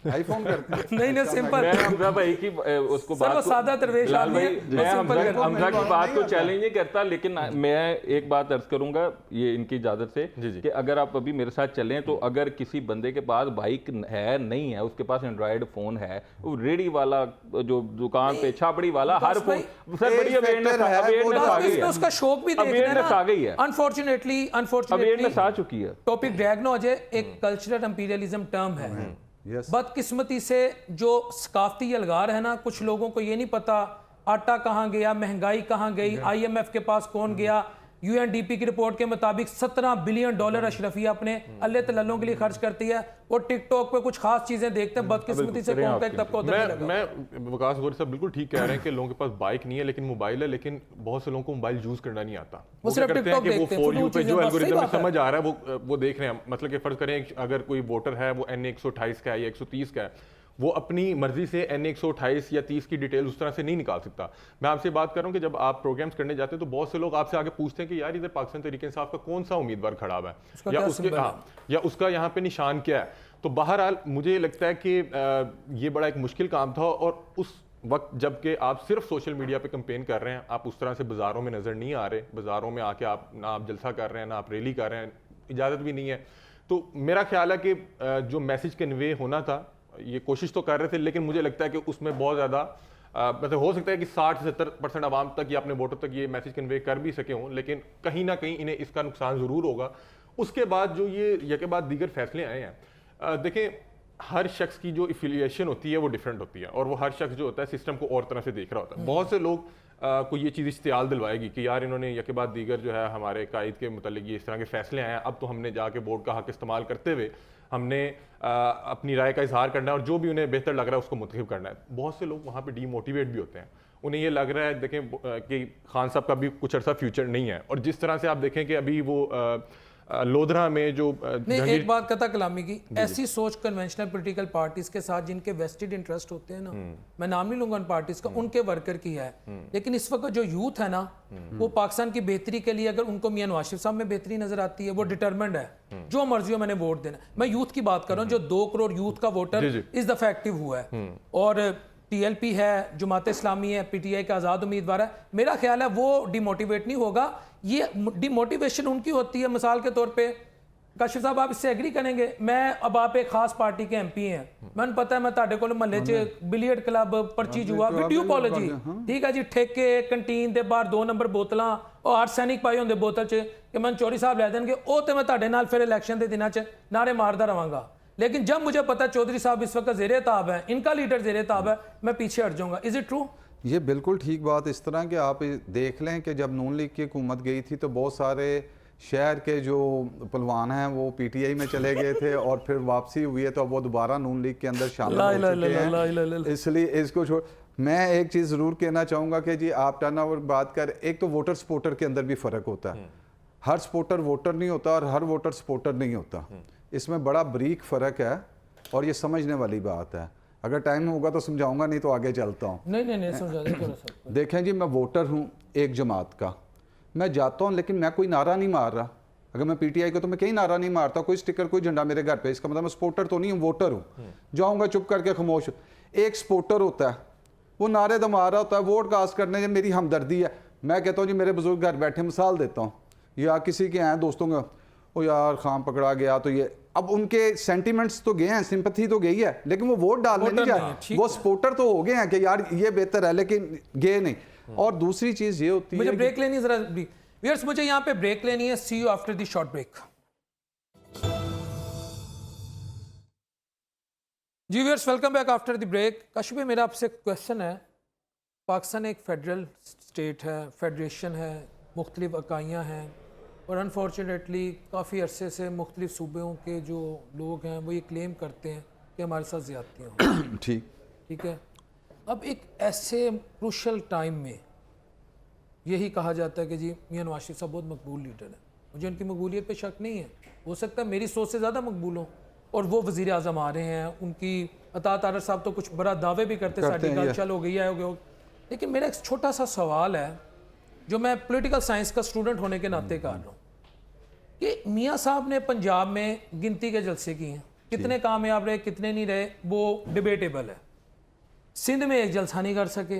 आईफोन करते हैं। नहीं, सिंपल। मैं हमजा भाई की उसको बात को, सादा दरवेश आदमी है, मैं हमजा की बात को नहीं चैलेंज नहीं करता, लेकिन मैं एक बात अर्ज करूंगा ये इनकी इजाजत से कि अगर आप अभी मेरे साथ चलें तो अगर किसी बंदे के पास बाइक है नहीं है, उसके पास एंड्रॉइड फोन है, वो रेडी वाला जो दुकान पे छापड़ी वाला हर फोन, सर बड़ी अवेयरनेस आ गई है, उसका शौक भी अवेयरनेस आ गई है, अनफॉर्चुनेटली अवेयरनेस आ चुकी है। टॉपिक ड्रैग ना हो जाए, एक कल्चरल इंपीरियलिज्म टर्म है। बदकिस्मती से जो सकाफती अलगार है ना, कुछ लोगों को ये नहीं पता आटा कहाँ गया, महंगाई कहाँ गई, IMF के पास कौन गया। UNDP की रिपोर्ट के मुताबिक $17 बिलियन अशरफिया अपने अल्लाह तल्लों के लिए खर्च करती है। वो टिकटॉक पे कुछ खास चीजें देखते हैं, बदकिस्मती से कौन का एक तबका उधर लगा। मैं वकास गौरी साहब बिल्कुल ठीक कह रहे हैं कि लोगों के पास बाइक नहीं है लेकिन मोबाइल है, लेकिन बहुत से लोगों को मोबाइल यूज करना नहीं आता। वो सिर्फ टिकटॉक देखते हैं, For You पे जो एल्गोरिथम में समझ आ रहा है वो देख रहे हैं। मतलब कि फर्ज करें अगर कोई वोटर है वो NA 128 का है या 130 का है, वो अपनी मर्जी से NA 128 या 30 की डिटेल उस तरह से नहीं निकाल सकता। मैं आपसे बात कर रहा हूँ कि जब आप प्रोग्राम्स करने जाते हैं तो बहुत से लोग आपसे आगे पूछते हैं कि यार इधर पाकिस्तान तहरीक इंसाफ का कौन सा उम्मीदवार खड़ा हुआ है या उसका यहाँ पे निशान क्या है। तो बहरहाल मुझे लगता है कि ये बड़ा एक मुश्किल काम था और उस वक्त जबकि आप सिर्फ सोशल मीडिया पे कंपेन कर रहे हैं, आप उस तरह से बाज़ारों में नज़र नहीं आ रहे, बाज़ारों में आके ना आप जलसा कर रहे हैं, ना आप रैली कर रहे हैं, इजाज़त भी नहीं है। तो मेरा ख्याल है कि जो मैसेज कन्वे होना था ये कोशिश तो कर रहे थे, लेकिन मुझे लगता है कि उसमें बहुत ज़्यादा मतलब हो सकता है कि 60-70% आवाम तक या अपने वोटर तक ये मैसेज कन्वे कर भी सके हों, लेकिन कहीं ना कहीं इन्हें इसका नुकसान ज़रूर होगा। उसके बाद जो ये यके बाद दीगर फैसले आए हैं, देखें हर शख्स की जो एफिलिएशन होती है वो डिफरेंट होती है और वो हर शख्स जो होता है सिस्टम को और तरह से देख रहा होता है। बहुत से लोग को ये चीज़ इश्तियाल दिलवाएगी कि यार इन्होंने यके बाद दीगर जो है हमारे कायद के मुतालिक ये इस तरह के फैसले आए हैं, अब तो हमने जाके वोट का हक इस्तेमाल करते हुए हमने अपनी राय का इजहार करना है और जो भी उन्हें बेहतर लग रहा है उसको मुंतखब करना है। बहुत से लोग वहाँ पे डीमोटिवेट भी होते हैं, उन्हें ये लग रहा है देखें कि खान साहब का भी कुछ अर्सा फ्यूचर नहीं है। और जिस तरह से आप देखें कि अभी वो लोधरा में जो नहीं, एक बात कथा कलामी की, ऐसी सोच कन्वेंशनल पॉलिटिकल पार्टीज के साथ जिनके वेस्टेड इंटरेस्ट होते हैं ना, मैं नाम नहीं लूंगा उन पार्टीज का, उनके वर्कर की है। लेकिन इस वक्त जो यूथ है ना, वो पाकिस्तान की बेहतरी के लिए अगर उनको मियां नवाज शरीफ साहब में बेहतरी नजर आती है, वो डिटरमिन्ड है, जो मर्जी हो मैंने वोट देना। मैं यूथ की बात कर रहा हूँ, जो 2 करोड़ यूथ का वोटर इस दफा एक्टिव हुआ है और TLP है, जमात इस्लामी है, PTI का आज़ाद उम्मीदवार है। मेरा ख्याल है वो डिमोटिवेट नहीं होगा, ये डिमोटिवेशन उनकी होती है। मिसाल के तौर पे काशिफ साहब आप इससे एग्री करेंगे, मैं अब आप एक खास पार्टी के MP हैं, मैंने पता है मैं ताड़े को महल्ले च बिलियर्ड क्लब परची जुआ वीडियो पॉलिसी ठीक है जी, ठेके कंटीन के बाहर 2 नंबर बोतलां और आर्सैनिक पाए होंगे बोतल च कि मैं चोरी साहब लै देंगे, वो तो मैं ताड़े नाल फिर इलेक्शन के दिनों च नारे मारदा रहांगा। लेकिन जब मुझे पता चौधरी साहब इस वक्त ज़ेरे ताब है, इनका लीडर ज़ेरे ताब है, मैं पीछे हट जाऊंगा। Is it true? ये बिल्कुल ठीक बात इस तरह कि आप देख लें कि जब नून लीग की हुकूमत गई थी तो बहुत सारे शहर के जो पहलवान हैं वो PTI में चले गए थे और फिर वापसी हुई है तो अब वो दोबारा नून लीग के अंदर शामिल हो चुके हैं। इसलिए इसको छोड़, मैं एक चीज़ ज़रूर कहना चाहूँगा कि जी आप टर्नओवर बात कर, एक तो वोटर सपोर्टर के अंदर भी फ़र्क होता है, हर सपोर्टर वोटर नहीं होता और हर वोटर सपोर्टर नहीं होता, इसमें बड़ा बारीक फ़र्क है और ये समझने वाली बात है। अगर टाइम होगा तो समझाऊंगा, नहीं तो आगे चलता हूँ। नहीं समझा। देखें जी, मैं वोटर हूँ एक जमात का, मैं जाता हूँ लेकिन मैं कोई नारा नहीं मार रहा। अगर मैं PTI को तो मैं कहीं नारा नहीं मारता, कोई स्टिकर कोई झंडा मेरे घर पे, इसका मतलब मैं सपोर्टर तो नहीं हूँ, वोटर हूँ। जाऊँगा चुप करके खामोश। एक सपोर्टर होता है वो नारे तो मार रहा होता है, वोट कास्ट करने जब मेरी हमदर्दी है, मैं कहता हूँ जी मेरे बुजुर्ग घर बैठे, मिसाल देता हूँ, या किसी के हैं दोस्तों का, ओ यार खाम पकड़ा गया तो ये अब उनके सेंटिमेंट्स तो गए हैं, सिंपैथी तो गई है, लेकिन वो वोट डालने नहीं नहीं है, जाए, ठीक वो है। सपोर्टर तो हो गए हैं कि यार ये बेहतर है, लेकिन गए नहीं। और दूसरी चीज ये होती मुझे है ब्रेक लेनी है जरा। व्यूअर्स मुझे यहाँ पे ब्रेक लेनी है। See you after the short break. जी viewers, welcome back after the break. Kashif भाई, मेरा आपसे क्वेश्चन है। पाकिस्तान एक फेडरल स्टेट है, फेडरेशन है, मुख्तलिफ इकाइयाँ हैं, और अनफॉर्चुनेटली काफ़ी अरसे से मुख्तलिफ सूबों के जो लोग हैं वो ये क्लेम करते हैं कि हमारे साथ ज़्यादतियाँ हो। ठीक ठीक है, अब एक ऐसे क्रूशल टाइम में यही कहा जाता है कि जी मियां नवाज शरीफ साहब बहुत मकबूल लीडर हैं, मुझे उनकी मकबूलियत पे शक नहीं है, हो सकता है मेरी सोच से ज़्यादा मकबूल हो, और वो वज़ीर आज़म आ रहे हैं, उनकी अतात तारर साहब तो कुछ बड़ा दावे भी करते साड़ी हैं, गाल चल हो गई है। लेकिन मेरा एक छोटा सा सवाल है जो मैं पॉलिटिकल साइंस का स्टूडेंट होने के नाते कर रहा हूँ कि मियाँ साहब ने पंजाब में गिनती के जलसे किए हैं, कितने कामयाब रहे कितने नहीं रहे वो डिबेटेबल है। सिंध में एक जलसा नहीं कर सके,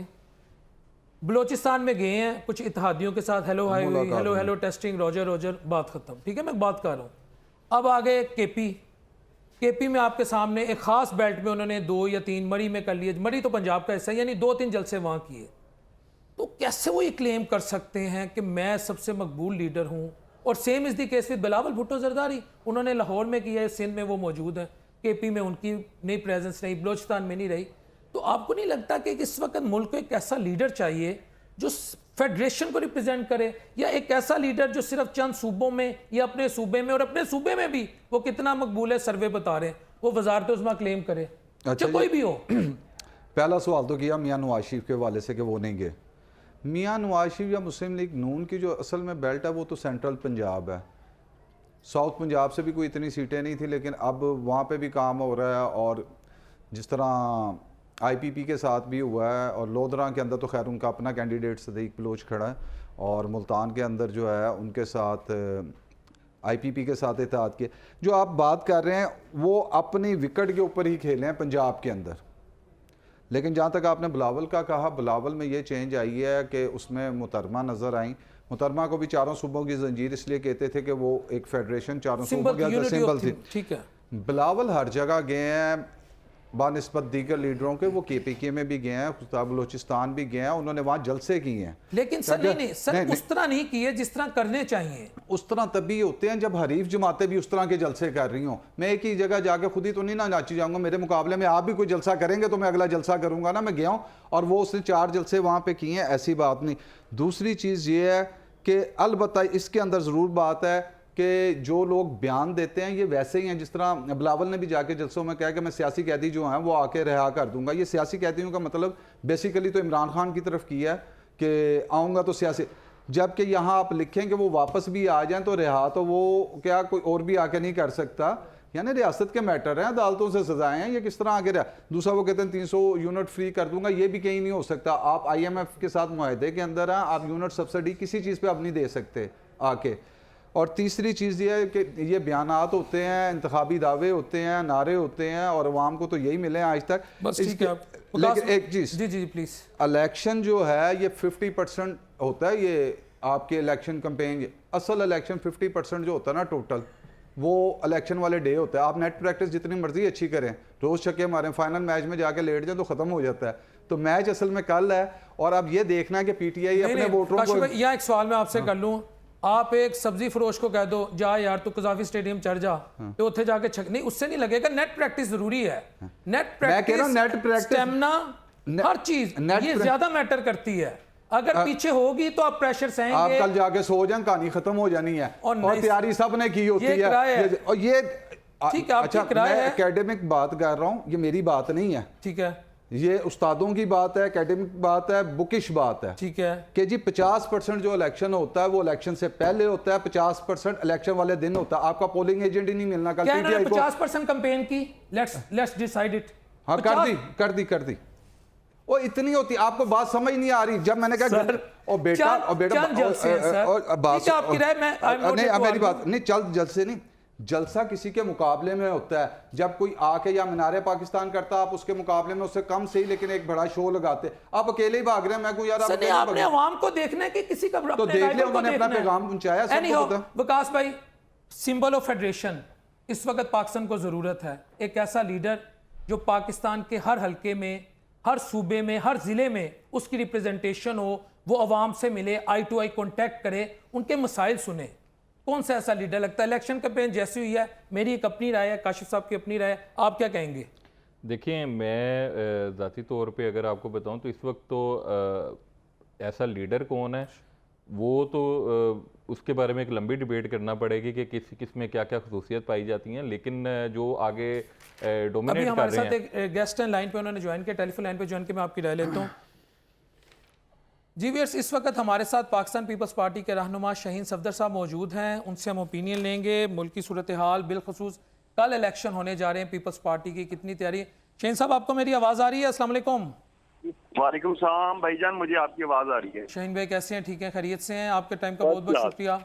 बलोचिस्तान में गए हैं कुछ इत्तेहादियों के साथ, हेलो हाई हुई, hello hello testing, Roger Roger, बात खत्म। ठीक है, मैं बात कर रहा हूँ। अब आ गए केपी में आपके सामने एक खास बेल्ट में उन्होंने 2 या 3, मरी में कर लिए, मरी तो पंजाब का हिस्सा, यानी 2-3 जलसे वहाँ किए। तो कैसे वो ये क्लेम कर सकते हैं कि मैं सबसे मकबूल लीडर हूँ? और same is the case with Bilawal Bhutto Zardari, उन्होंने लाहौर में किया है, सिंध में वो मौजूद है, केपी में उनकी नई प्रेजेंस नहीं, बलोचिस्तान में नहीं रही। तो आपको नहीं लगता कि इस वक्त मुल्क को एक ऐसा लीडर चाहिए जो फेडरेशन को रिप्रेजेंट करे, या एक ऐसा लीडर जो सिर्फ चंद सूबों में या अपने सूबे में, और अपने सूबे में भी वो कितना मकबूल है सर्वे बता रहे हैं, वो वजारत उस्मा क्लेम करे, अच्छा, कोई भी हो। पहला सवाल तो किया मियां नवाज शरीफ के हवाले से कि वो नहीं गए। मियां नवाज शरीफ या मुस्लिम लीग नून की जो असल में बेल्ट है वो तो सेंट्रल पंजाब है, साउथ पंजाब से भी कोई इतनी सीटें नहीं थी, लेकिन अब वहाँ पे भी काम हो रहा है, और जिस तरह आईपीपी के साथ भी हुआ है, और लोधरा के अंदर तो खैर उनका अपना कैंडिडेट सदीक बलोच खड़ा है, और मुल्तान के अंदर जो है उनके साथ आईपीपी के साथ इत्तेहाद के जो आप बात कर रहे हैं वो अपनी विकेट के ऊपर ही खेले हैं पंजाब के अंदर। लेकिन जहाँ तक आपने बिलावल का कहा, बिलावल में ये चेंज आई है कि उसमें मुहतरमा नज़र आई। मुहतरमा को भी चारों सूबों की जंजीर इसलिए कहते थे कि वो एक फेडरेशन चारों सूबों की सिंबल थी। ठीक है, बिलावल हर जगह गए हैं बानिस्बत दीगर लीडरों के, वो केपीके में भी गए हैं, खुदा बलोचिस्तान भी गए हैं, उन्होंने वहाँ जलसे किए हैं। लेकिन सर नहीं सर, उस तरह नहीं किए जिस तरह करने चाहिए। उस तरह तभी होते हैं जब हरीफ जमातें भी उस तरह के जलसे कर रही हों। मैं एक ही जगह जाके खुद ही तो नहीं ना नाची जाऊंगा, मेरे मुकाबले में आप भी कोई जलसा करेंगे तो मैं अगला जलसा करूंगा ना। मैं गया हूँ और वो उसने 4 जलसे वहाँ पे किए हैं, ऐसी बात नहीं। दूसरी चीज़ ये है कि अलबत्ता इसके अंदर ज़रूर बात है कि जो लोग बयान देते हैं ये वैसे ही हैं जिस तरह बिलावल ने भी जाके जलसों में कहा कि मैं सियासी कैदी जो हैं वो आके रिहा कर दूंगा। ये सियासी कैदियों का मतलब बेसिकली तो इमरान खान की तरफ किया है कि आऊँगा तो सियासी, जबकि यहाँ आप लिखें कि वो वापस भी आ जाएं तो रिहा तो वो क्या कोई और भी आके नहीं कर सकता। यानी रियासत के मैटर हैं, अदालतों से सजाएं हैं, ये किस तरह आगे रहा। दूसरा वो कहते हैं 300 यूनिट फ्री कर दूंगा, ये भी कहीं नहीं हो सकता। आप IMF के साथ मुआहदे के अंदर हैं, आप यूनिट सब्सिडी किसी चीज़ पे अब नहीं दे सकते आके। और तीसरी चीज़ ये है कि ये बयानात होते हैं, इंतखाबी दावे होते हैं, नारे होते हैं, और अवाम को तो यही मिले हैं आज तक। बस ठीक है। लेकिन एक चीज़, जी जी प्लीज़, इलेक्शन जो है ये 50% होता है, ये आपके इलेक्शन कैंपेन, असल इलेक्शन 50% जो होता है ना टोटल, वो इलेक्शन वाले डे होता है। आप नेट प्रैक्टिस जितनी मर्जी अच्छी करें, रोज़ छक्के मारें, फाइनल मैच में जाके लेट जाएं तो ख़त्म हो जाता है। तो मैच असल में कल है, और अब ये देखना है कि PTI अपने वोटरों को। यहाँ एक सवाल मैं आपसे कर लूँ, आप एक सब्जी फरोश को कह दो जा यार तू कजाफी स्टेडियम चढ़ जा, तो उत्थे जाके छक नहीं, उससे नहीं लगेगा। नेट प्रैक्टिस जरूरी है, नेट प्रैक्टिस, स्टेमिना, हर चीज ये ज्यादा मैटर करती है। अगर पीछे होगी तो आप प्रेशर सहेंगे। आप कल जाके सो जाएं, कहानी खत्म हो जानी है, और तैयारी सब ने की होती है। और ये ठीक है, अच्छा, मैं एकेडमिक बात कर रहा हूँ, ये मेरी बात नहीं है। ठीक है, ये उस्तादों की बात है, एकेडमिक बात है, बुकिश बात है। ठीक है कि जी 50% जो इलेक्शन होता है वो इलेक्शन से पहले होता है, 50% इलेक्शन वाले दिन होता है। आपका पोलिंग एजेंट ही नहीं मिलना। कल PTI को 50% कैंपेन की, लेट्स डिसाइड इट। हाँ, कर दी वो इतनी होती, आपको बात समझ नहीं आ रही। जब मैंने कहा और बेटा मेरी बात नहीं, चल जलसे नहीं, जलसा किसी के मुकाबले में होता है। जब कोई आके या मीनारे पाकिस्तान करता है, आप उसके मुकाबले में उससे कम सही लेकिन एक बड़ा शो लगाते। आप अकेले ही भाग रहे हैं, मैं कोई यार आपने आवाम को देखना है कि किसी का तो देख लिया, उन्होंने अपना पैगाम पहुंचाया। विकास भाई, सिंबल ऑफ फेडरेशन इस वक्त पाकिस्तान को ज़रूरत है एक ऐसा लीडर जो पाकिस्तान के हर हलके में, हर सूबे में, हर ज़िले में उसकी रिप्रेजेंटेशन हो, वो अवाम से मिले, आई टू आई कॉन्टैक्ट करे, उनके मसाइल सुने। कौन सा ऐसा लीडर लगता है? इलेक्शन कैंपेन जैसी हुई है, मेरी एक अपनी राय है, काशिफ साहब की अपनी राय है, आप क्या कहेंगे? देखिए, मैं ज़ाती तौर पे अगर आपको बताऊं तो इस वक्त तो ऐसा लीडर कौन है वो तो उसके बारे में एक लंबी डिबेट करना पड़ेगी कि किस में क्या क्या खसूसियत पाई जाती हैं, लेकिन जो आगे डोमिनेट अभी कर हमारे रहे साथ हैं। एक गेस्ट हैं लाइन पे, उन्होंने ज्वाइन किया, टेलीफोन लाइन पे ज्वाइन किया, मैं आपकी राय लेता हूँ। जी व्यूअर्स, इस वक्त हमारे साथ पाकिस्तान पीपल्स पार्टी के रहनुमा शाहीन सफदर साहब मौजूद हैं, उनसे हम ओपिनियन लेंगे मुल्क की सूरत हाल, बिलखसूस कल इलेक्शन होने जा रहे हैं, पीपल्स पार्टी की कितनी तैयारी। शाहीन साहब, आपको मेरी आवाज़ आ रही है? अस्सलाम वालेकुम। वालेकुम सलाम भाईजान, मुझे आपकी आवाज़ आ रही है। शाहीन भाई कैसे हैं? ठीक हैं, खैरियत से हैं? आपके टाइम का बहुत बहुत शुक्रिया।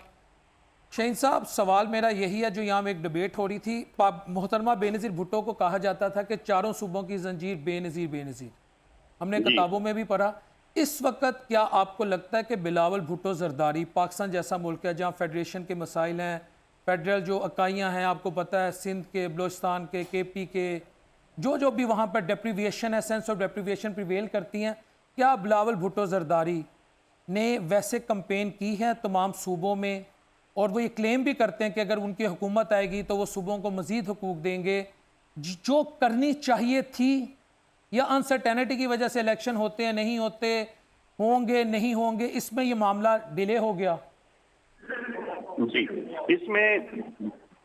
शाहीन साहब, सवाल मेरा यही है, जो यहाँ में एक डिबेट हो रही थी, मोहतरमा बेनज़ीर भुट्टो को कहा जाता था कि चारों सूबों की जंजीर बेनज़ीर बेनज़ीर, हमने किताबों में भी पढ़ा। इस वक्त क्या आपको लगता है कि बिलावल भुट्टो जरदारी, पाकिस्तान जैसा मुल्क है जहाँ फेडरेशन के मसाइल हैं, फेडरल जो इकाइयाँ हैं, आपको पता है सिंध के, बलोचिस्तान के, KP के, जो भी वहाँ पर डेप्रीविएशन है, सेंस ऑफ डेप्रीविएशन प्रिवेल करती हैं, क्या बिलावल भुट्टो जरदारी ने वैसे कंपेन की है तमाम सूबों में? और वो ये क्लेम भी करते हैं कि अगर उनकी हुकूमत आएगी तो वो सूबों को मज़ीद हुकूक देंगे, जो करनी चाहिए थी, या अनसर्टेनिटी की वजह से इलेक्शन होते हैं, नहीं होते, होंगे नहीं होंगे, इसमें ये मामला डिले हो गया? जी, इसमें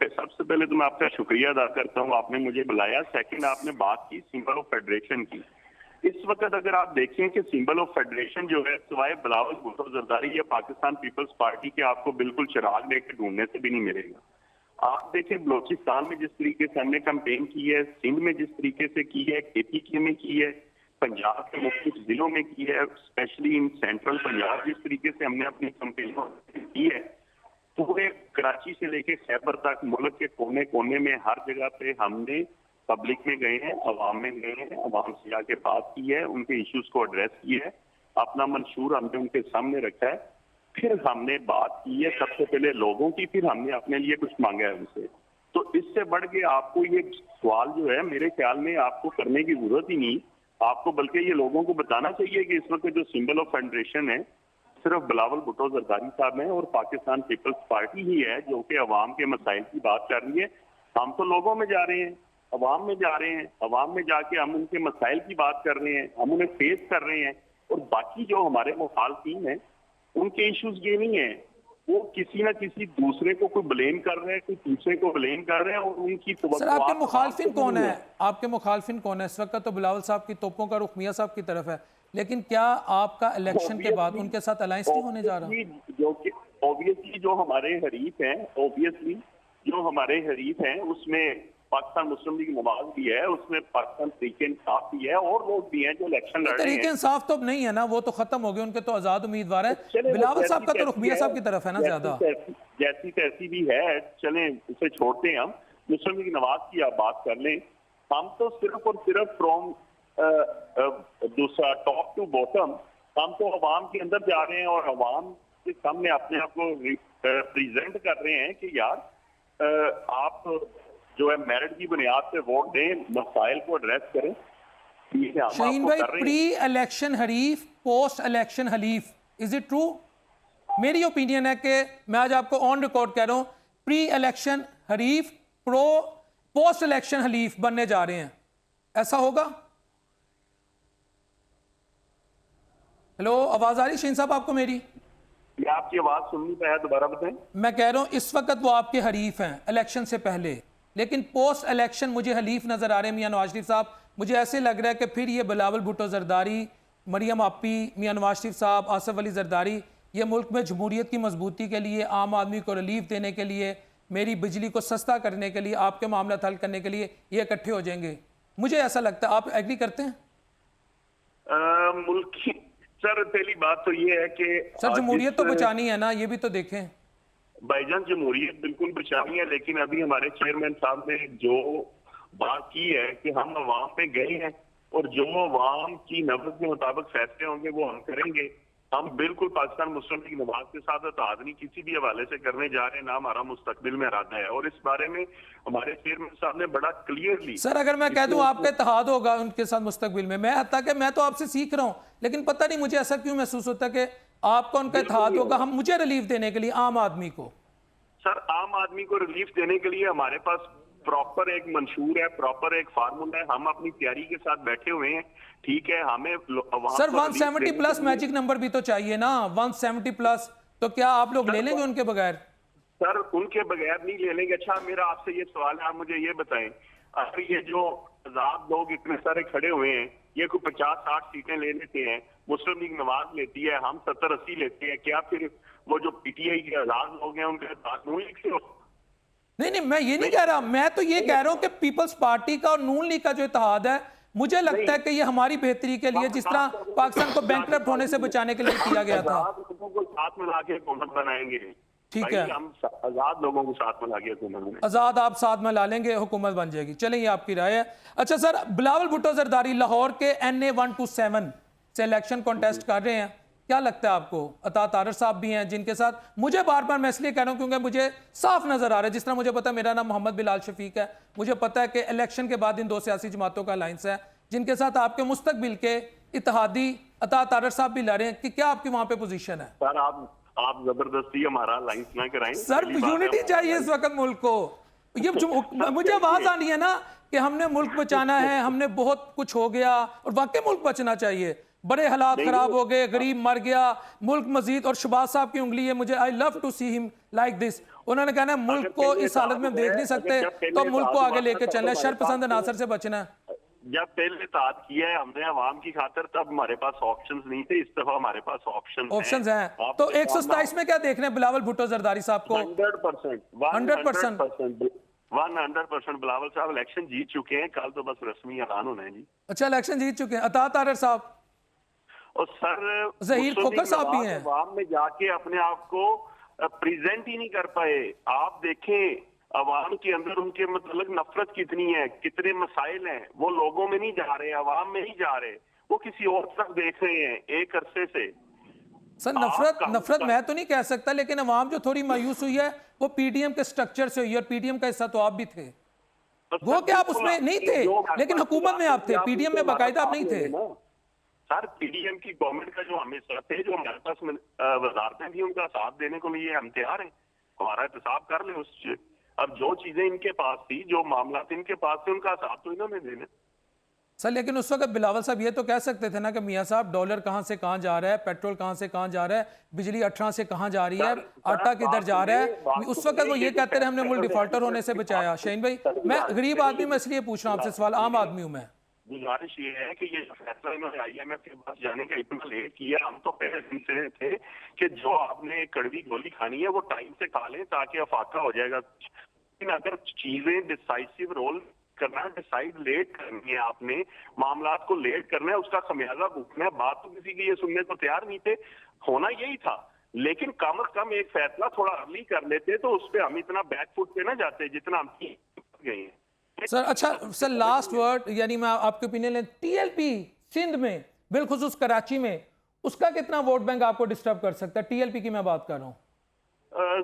सबसे पहले तो मैं आपका शुक्रिया अदा करता हूँ, आपने मुझे बुलाया। सेकंड, आपने बात की सिंबल ऑफ फेडरेशन की। इस वक्त अगर आप देखें कि सिंबल ऑफ फेडरेशन जो है, सिवाय बिलावल भुट्टो जरदारी या पाकिस्तान पीपल्स पार्टी के आपको बिल्कुल चिराग लेके ढूंढने से भी नहीं मिलेगा। आप देखें, बलोचिस्तान में जिस तरीके से हमने कैंपेन की है, सिंध में जिस तरीके से की है, KPK में की है, पंजाब के मुख्तलिफ जिलों में की है, स्पेशली इन सेंट्रल पंजाब जिस तरीके से हमने अपनी कैंपेन की है, पूरे कराची से लेके खैबर तक मुल्क के कोने कोने में हर जगह पे हमने पब्लिक में गए हैं, अवाम में गए हैं, अवाम से आके बात की है, उनके इश्यूज को एड्रेस किया है, अपना मंशूर हमने उनके सामने रखा है, फिर हमने बात की है सबसे पहले लोगों की, फिर हमने अपने लिए कुछ मांगा है उनसे। तो इससे बढ़ के आपको ये सवाल जो है, मेरे ख्याल में आपको करने की जरूरत ही नहीं, आपको बल्कि ये लोगों को बताना चाहिए कि इस वक्त जो सिंबल ऑफ फेडरेशन है सिर्फ बिलावल भुट्टो जरदारी साहब हैं और पाकिस्तान पीपल्स पार्टी ही है जो कि अवाम के मसाइल की बात कर रही है। हम तो लोगों में जा रहे हैं, अवाम में जा रहे हैं, अवाम में जाके हम उनके मसाइल की बात कर रहे हैं, हम उन्हें फेस कर रहे हैं। और बाकी जो हमारे मुखालफिन हैं उनके इश्यूज ये नहीं है, वो किसी ना किसी दूसरे को कोई ब्लेम कर रहे हैं, कोई दूसरे को ब्लेम कर रहे हैं, और उनकी सर आपके मुखालफिन कौन है? आपके मुखालफिन कौन है? इस वक्त तो बिलावल साहब की तोपों का रुख मियां साहब की तरफ है, लेकिन क्या आपका इलेक्शन के बाद उनके साथ अलायंस नहीं होने जा रहा? जो कि ऑब्वियसली जो हमारे हरीफ हैं, ऑब्वियसली जो हमारे हरीफ हैं उसमें पाकिस्तान मुस्लिम लीग नवाज भी है, उसमें पाकिस्तान तरीके इंसाफ भी है, और लोग भी हैं जो इलेक्शन लड़ रहे हैं। तरीके इंसाफ तो अब नहीं है ना, वो तो खत्म हो गए, उनके तो आजाद उम्मीदवार है। बिलावल साहब का तो रुख मियां साहब की तरफ है ना ज्यादा। जैसी तैसी भी है, चलें उसे छोड़ते हैं, हम मुस्लिम लीग नवाज की आप बात कर लें। हम तो सिर्फ और सिर्फ फ्रॉम दूसरा टॉप टू बॉटम हम तो अवाम के अंदर जा रहे हैं और अवाम के सामने अपने आप को रिप्रेजेंट कर रहे हैं कि यार आप जो है मेरिट की बुनियाद पे वोट दें, मसाइल को एड्रेस करें। शाहीन भाई, प्री इलेक्शन हरीफ, पोस्ट इलेक्शन हलीफ, इज इट ट्रू? मेरी ओपिनियन है कि मैं आज आपको ऑन रिकॉर्ड कह रहा हूं, प्री इलेक्शन हरीफ पोस्ट इलेक्शन हलीफ बनने जा रहे हैं, ऐसा होगा? हेलो, आवाज आ रही शाहीन साहब आपको मेरी? मैं आपकी आवाज सुन नहीं पाया, दोबारा बताएं। मैं कह रहा हूं इस वक्त वो आपके हरीफ हैं इलेक्शन से पहले, लेकिन पोस्ट इलेक्शन मुझे हलीफ नजर आ रहे हैं मियां नवाज शरीफ साहब। मुझे ऐसे लग रहा है कि फिर ये बिलावल भुट्टो जरदारी, मरियम आपी, मियां नवाज शरीफ साहब, आसिफ अली जरदारी, ये मुल्क में जमहूरियत की मजबूती के लिए, आम आदमी को रिलीफ देने के लिए, मेरी बिजली को सस्ता करने के लिए, आपके मामला हल करने के लिए ये इकट्ठे हो जाएंगे। मुझे ऐसा लगता है, आप एग्री करते हैं? मुल्क की सर पहली बात तो ये है कि सर जमहूरियत तो बचानी है ना, ये भी तो देखें। भाईजान जमहूरियत बिल्कुल बचानी है, लेकिन अभी हमारे चेयरमैन साहब ने जो बात की है कि हम अवाम पे गए हैं और जो अवाम की नब्ज के मुताबिक फैसले होंगे वो हम करेंगे। हम बिल्कुल पाकिस्तान मुस्लिम लीग नवाज के साथ इत्तेहाद नहीं किसी भी हवाले से करने जा रहे हैं, ना हमारा मुस्तकबिल में इरादा है। और इस बारे में हमारे चेयरमैन साहब ने बड़ा क्लियरली। सर अगर मैं कह दूं आपका इत्तेहाद होगा उनके साथ मुस्तकबिल में, मैं हत्ता कि मैं तो आपसे सीख रहा हूं, लेकिन पता नहीं मुझे ऐसा क्यों महसूस होता है कि आपका उनका इत्तेहाद होगा हम मुझे रिलीफ देने के लिए, आम आदमी को। सर आम आदमी को रिलीफ देने के लिए हमारे पास प्रॉपर एक मंशूर है, प्रॉपर एक फार्मूला है, हम अपनी तैयारी के साथ बैठे हुए हैं। ठीक है, हमें सर 170 प्लस मैजिक नंबर भी तो चाहिए ना, 170 प्लस, तो क्या आप लोग ले लेंगे उनके बगैर? सर उनके बगैर नहीं ले लेंगे। अच्छा मेरा आपसे ये सवाल है, आप मुझे ये बताएं, अगर ये जो आजाद लोग इतने सारे खड़े हुए हैं, ये कोई 50-60 सीटें ले लेते हैं, मुस्लिम लीग नवाज लेती है, हम 70-80 लेते हैं, क्या फिर वो जो पीटीआई के आजाद लोग हैं उनके साथ नून लीग से हो? नहीं नहीं, मैं ये नहीं कह रहा, मैं तो ये कह रहा हूं कि पीपल्स पार्टी का और नून लीग का जो इत्तेहाद है, मुझे लगता है कि ये हमारी बेहतरी के लिए, जिस तरह पाकिस्तान को बैंकरप्ट होने से बचाने के लिए किया गया था। आजाद लोगों को साथ मिला के हुकूमत बनाएंगे। ठीक भाई, है, हम आजाद लोगों को साथ मिला के हुकूमत बनाएंगे। आजाद आप साथ में ला लेंगे, हुकूमत बन जाएगी। चलें, ये आपकी राय है। अच्छा सर, बिलावल भुट्टो जरदारी लाहौर के NA 127 से इलेक्शन कॉन्टेस्ट कर रहे हैं, क्या लगता है आपको? अता तारर साहब भी हैं जिनके साथ मुझे बार बार मैं इसलिए कह रहा हूं क्योंकि मुझे साफ नजर आ रहा है, जिस तरह मुझे पता है मेरा नाम मोहम्मद बिलाल शफीक है, मुझे पता है कि इलेक्शन के बाद इन दो सियासी जमातों का अलायंस है जिनके साथ आपके मुस्तकबिल के इत्तेहादी अता तारर साहब भी लड़ रहे हैं, कि क्या आपकी वहां पे पोजीशन है? सर आप जबरदस्ती हमारा अलायंस ना कराएं। सर यूनिटी चाहिए इस वक्त मुल्क को। ये मुझे आवाज आनी है ना कि हमने मुल्क बचाना है, हमने बहुत कुछ हो गया और वाकई मुल्क बचना चाहिए, बड़े हालात खराब हो गए, गरीब मर गया, मुल्क मजीद, और शहबाज साहब की उंगली है, मुझे I love to see him like this, उन्होंने कहना है मुल्क को इस हालत में देख नहीं सकते, तो मुल्क को आगे लेके चलना है, शरपसंद नासर से बचना है। जब पहले ताद किया है हमने अवाम की खातिर, तब हमारे पास ऑप्शंस नहीं थे, इस दफा हमारे पास ऑप्शंस हैं। तो 127 में क्या देख रहे हैं बिलावल भुट्टो जरदारी साहब को? 100% बिलावल साहब इलेक्शन जीत चुके हैं, कल तो बस रस्मी ऐलान होना है जी। अच्छा, इलेक्शन जीत चुके हैं। अता तारर साहब और सर ज़हीर खोखर साहब भी हैं, अवाम में जाके अपने आप को प्रेजेंट ही नहीं कर पाए। आप देखें अवाम के अंदर उनके मतलब नफरत कितनी है, कितने मसाइल हैं, वो लोगों में नहीं जा रहे, अवाम में नहीं जा रहे, वो किसी और तरफ देख रहे हैं एक अरसे से। सर नफरत मैं तो नहीं कह सकता, लेकिन अवाम जो थोड़ी मायूस हुई है वो पीडीएम के स्ट्रक्चर से हुई है, और पीडीएम का हिस्सा तो आप भी थे, वो क्या आप उसमें नहीं थे, लेकिन हुकूमत में आप थे, पीडीएम में बाकायदा आप नहीं थे। सर पीडीएम की गवर्नमेंट का जो हम हिस्सा थे, जो हमारे पास वजारतें थी, उनका साथ देने को लिए हम तैयार हैं, हमारा एहतसाब कर ले उससे। अब जो चीजें इनके पास थी, जो मामला इनके पास थे, उनका साथ तो इन्होंने देना। सर लेकिन उस वक्त बिलावल साहब ये तो कह सकते थे ना कि मियां साहब डॉलर कहां से कहां जा रहा है, पेट्रोल कहां से कहां जा रहा है, बिजली 18 से कहां जा रही है, आटा किधर जा रहा है। उस वक्त वो ये कहते रहे हमने मुल्क डिफॉल्टर होने से बचाया। शहीन भाई, मैं गरीब आदमी, मैं इसलिए पूछ रहा हूं आपसे सवाल, आम आदमी हूं मैं। गुजारिश ये है कि ये जो फैसला इन्होंने IMF के पास जाने का इतना लेट किया, हम तो पहले दिन से थे कि जो आपने कड़वी गोली खानी है वो टाइम से खा लें ताकि अफाका हो जाएगा। लेकिन अगर चीजें डिसाइसिव रोल करना, डिसाइड लेट करनी है, आपने मामलात को लेट करना है, उसका खमियाजा भुगतना है। बात तो किसी की ये सुनने को तैयार नहीं थे, होना यही था, लेकिन कम से कम एक फैसला थोड़ा अर्ली कर लेते तो उस पर हम इतना बैकफुट पे ना जाते जितना हम गए हैं। सर अच्छा सर, लास्ट वर्ड, यानी मैं आपके ओपिनियन लें, TLP सिंध में बिलखुसूस कराची में उसका कितना वोट बैंक आपको डिस्टर्ब कर सकता है? TLP की मैं बात कर रहा हूँ।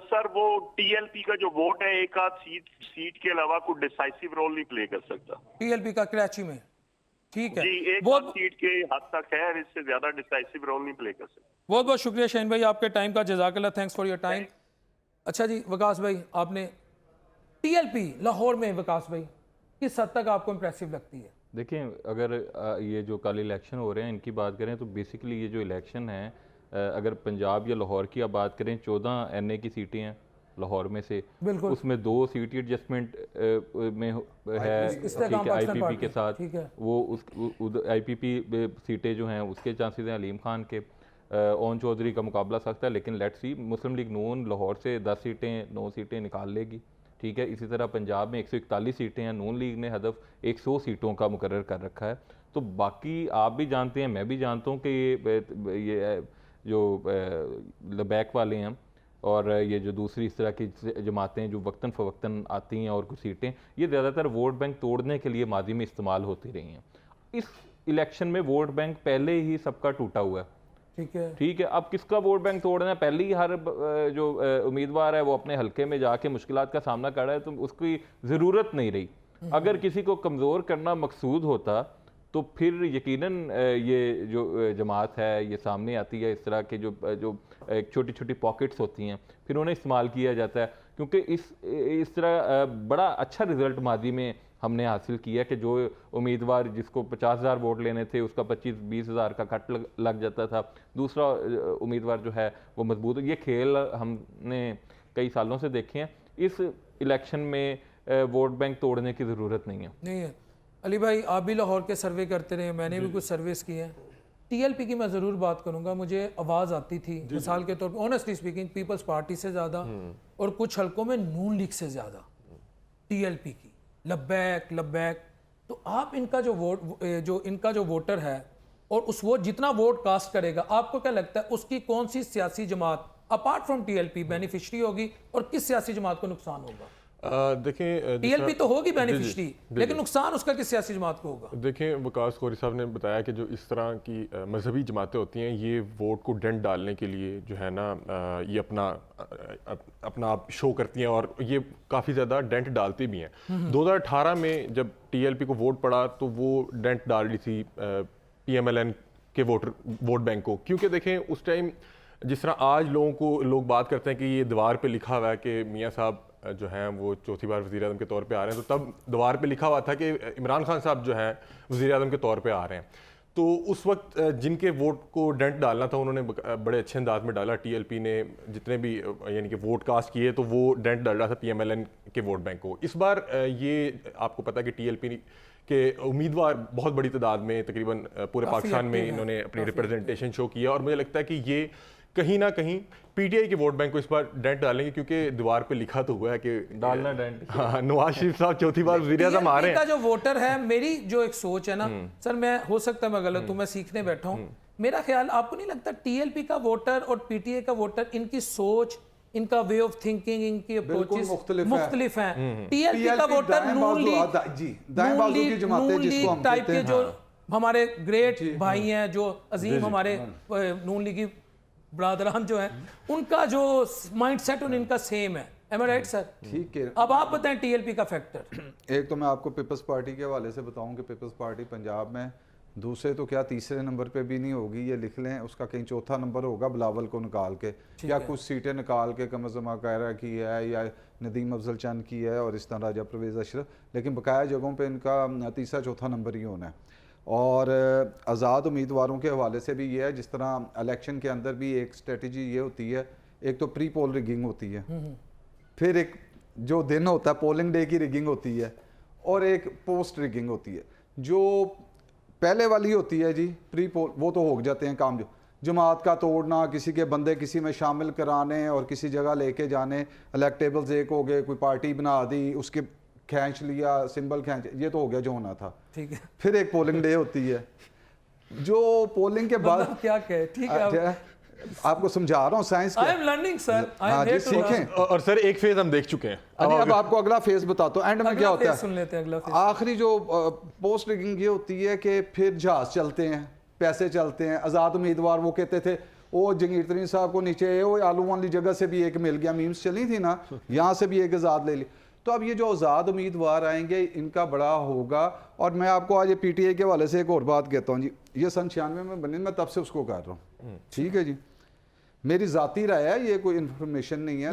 सर वो TLP का जो वोट है, एक आध सीट के अलावा कोई डिसाइसिव रोल नहीं प्ले कर सकता TLP का कराची में, ठीक है जी, एक आध सीट के हद तक है, इससे ज्यादा डिसाइसिव रोल नहीं प्ले कर सकता। बहुत बहुत शुक्रिया शहीन भाई आपके टाइम का, जज़ाकल्लाह, थैंक्स फॉर योर टाइम। अच्छा जी वकास भाई, आपने TLP लाहौर में वकास भाई किस हद तक आपको इंप्रेसिव लगती है? देखिए, अगर ये जो कल इलेक्शन हो रहे हैं इनकी बात करें तो बेसिकली ये जो इलेक्शन है, अगर पंजाब या लाहौर की आप बात करें, 14 NA की सीटें हैं लाहौर में से, उसमें 2 सीट एडजस्टमेंट में है, ठीक है, IPP के साथ, वो उस IPP सीटें जो हैं उसके चांसेस हैं अलीम खान के, ओन चौधरी का मुकाबला सख्त है, लेकिन लेट्स सी, मुस्लिम लीग नून लाहौर से 10 सीटें 9 सीटें निकाल लेगी, ठीक है। इसी तरह पंजाब में 141 सीटें हैं, नून लीग ने हदफ 100 सीटों का मुकर्रर कर रखा है। तो बाकी आप भी जानते हैं, मैं भी जानता हूँ कि ये जो लबैक वाले हैं और ये जो दूसरी इस तरह की जमातें जो वक्तन फ़वक्तन आती हैं और कुछ सीटें, ये ज़्यादातर वोट बैंक तोड़ने के लिए माजी में इस्तेमाल होती रही हैं। इस इलेक्शन में वोट बैंक पहले ही सबका टूटा हुआ है, ठीक है। ठीक है, अब किसका वोट बैंक तोड़ना है? पहले ही हर जो उम्मीदवार है वो अपने हलके में जाके मुश्किलात का सामना कर रहा है, तो उसकी ज़रूरत नहीं रही। अगर किसी को कमज़ोर करना मकसूद होता तो फिर यकीनन ये जो जमात है ये सामने आती है, इस तरह के जो एक छोटी छोटी पॉकेट्स होती हैं फिर उन्हें इस्तेमाल किया जाता है, क्योंकि इस तरह बड़ा अच्छा रिजल्ट माजी में हमने हासिल किया कि जो उम्मीदवार जिसको 50,000 वोट लेने थे उसका 25-20 हज़ार का कट लग जाता था, दूसरा उम्मीदवार जो है वो मजबूत। ये खेल हमने कई सालों से देखे हैं। इस इलेक्शन में वोट बैंक तोड़ने की ज़रूरत नहीं है। अली भाई, आप भी लाहौर के सर्वे करते रहे, मैंने भी कुछ सर्वेस किए हैं। टीएलपी की मैं ज़रूर बात करूंगा, मुझे आवाज़ आती थी मिसाल के तौर पर, ऑनेस्टली स्पीकिंग, पीपल्स पार्टी से ज़्यादा और कुछ हलकों में नून लीग से ज़्यादा टीएलपी की लब्बैक। तो आप इनका जो वोटर है और उस वोट जितना वोट कास्ट करेगा, आपको क्या लगता है उसकी कौन सी सियासी जमात अपार्ट फ्रॉम टीएलपी बेनिफिशरी होगी और किस सियासी जमात को नुकसान होगा? देखें, टीएलपी तो होगी बेनिफिशरी, लेकिन नुकसान उसका किस सियासी जमात को होगा? देखें, वकास खोरी साहब ने बताया कि जो इस तरह की मजहबी जमातें होती हैं ये वोट को डेंट डालने के लिए जो है ना ये अपना आप शो करती हैं और ये काफ़ी ज़्यादा डेंट डालती भी हैं। 2018 में जब टीएलपी को वोट पड़ा तो वो डेंट डाल रही थी पीएमएलएन के वोट बैंक को, क्योंकि देखें उस टाइम जिस तरह आज लोग बात करते हैं कि ये दीवार पे लिखा हुआ है कि मियाँ साहब जो हैं वो चौथी बार वज़ीर आज़म के तौर पे आ रहे हैं, तो तब दीवार पे लिखा हुआ था कि इमरान खान साहब जो हैं वज़ीर आज़म के तौर पे आ रहे हैं। तो उस वक्त जिनके वोट को डेंट डालना था उन्होंने बड़े अच्छे अंदाज में डाला। टीएलपी ने जितने भी यानी कि वोट कास्ट किए तो वो डेंट डाल रहा था पीएमएलएन के वोट बैंक को। इस बार ये आपको पता है कि टीएलपी के उम्मीदवार बहुत बड़ी तादाद में तकरीबन पूरे पाकिस्तान में इन्होंने अपनी रिप्रेजेंटेशन शो किया और मुझे लगता है कि ये कहीं ना कहीं पीटीआई के वोट बैंक को इस बार डेंट डालेंगे, क्योंकि दीवार पे लिखा तो हुआ है कि डालना डेंट। हाँ, नवाज शरीफ साहब चौथी बार वज़ीर आज़म आ रहे हैं। का जो वोटर है, मेरी जो एक सोच है ना सर, मैं हो सकता है मैं गलत हूं, मैं सीखने बैठा हूं, मेरा ख्याल आपको नहीं लगता टीएलपी का वोटर और पीटीआई का वोटर इनकी सोच, इनका वे ऑफ थिंकिंग, इनकी अप्रोचेस मुख्तलिफ हैं। टीएलपी का वोटर नून लीग टाइप के जो हमारे ग्रेट भाई हैं, जो अजीम हमारे नून लीगी ब्रादरान जो है, उनका जो माइंडसेट और इनका सेम है। एम आई राइट सर? ठीक है। अब आप बताएं टीएलपी का फैक्टर। एक तो मैं आपको पीपल्स पार्टी के हवाले से बताऊं कि पीपल्स पार्टी पंजाब में दूसरे तो क्या तीसरे नंबर पे भी नहीं होगी, ये लिख लें, उसका कहीं चौथा नंबर होगा बिलावल को निकाल के, या कुछ सीटें निकाल के कमज़मा कायरा की है या नदीम अफजल चंद की है और इस तरह राजा परवेज़ अशरफ, लेकिन बकाया जगहों पे इनका तीसरा चौथा नंबर ही होना है। और आज़ाद उम्मीदवारों के हवाले से भी ये है, जिस तरह इलेक्शन के अंदर भी एक स्ट्रेटजी ये होती है, एक तो प्री पोल रिगिंग होती है, फिर एक जो दिन होता है पोलिंग डे की रिगिंग होती है, और एक पोस्ट रिगिंग होती है। जो पहले वाली होती है जी प्री पोल, वो तो हो जाते हैं काम, जो जमात का तोड़ना, किसी के बंदे किसी में शामिल कराने और किसी जगह लेके जाने, इलेक्टेबल्स एक हो गए, कोई पार्टी बना दी, उसके खींच लिया, सिंबल खींच, ये तो हो गया जो होना था। ठीक है। फिर एक पोलिंग डे होती है, जो पोलिंग के बाद क्या कहे, ठीक है, आपको समझा रहा हूँ science. I am learning sir, I am here to सीखें। और सर एक फेज हम देख चुके हैं, अब आपको अगला फेज बताता हूँ। एंड में क्या होता है, सुन लेते हैं अगला फेज। आखिरी जो पोस्ट रिगिंग ये होती है कि फिर जहाज चलते हैं, पैसे चलते हैं। आज़ाद उम्मीदवार वो कहते थे वो जंगीर तरीन साहब को नीचे वो आलू वाली जगह से भी एक मिल गया, मीम्स चली थी ना, यहाँ से भी एक आज़ाद ले ली। तो अब ये जो आज़ाद उम्मीदवार आएंगे इनका बड़ा होगा। और मैं आपको आज ये पीटीआई के हवाले से एक और बात कहता हूँ जी, ये सन 96 में बनी, मैं तब से उसको कर रहा हूँ, ठीक है जी, मेरी ज़ाती राय है, ये कोई इन्फॉर्मेशन नहीं है,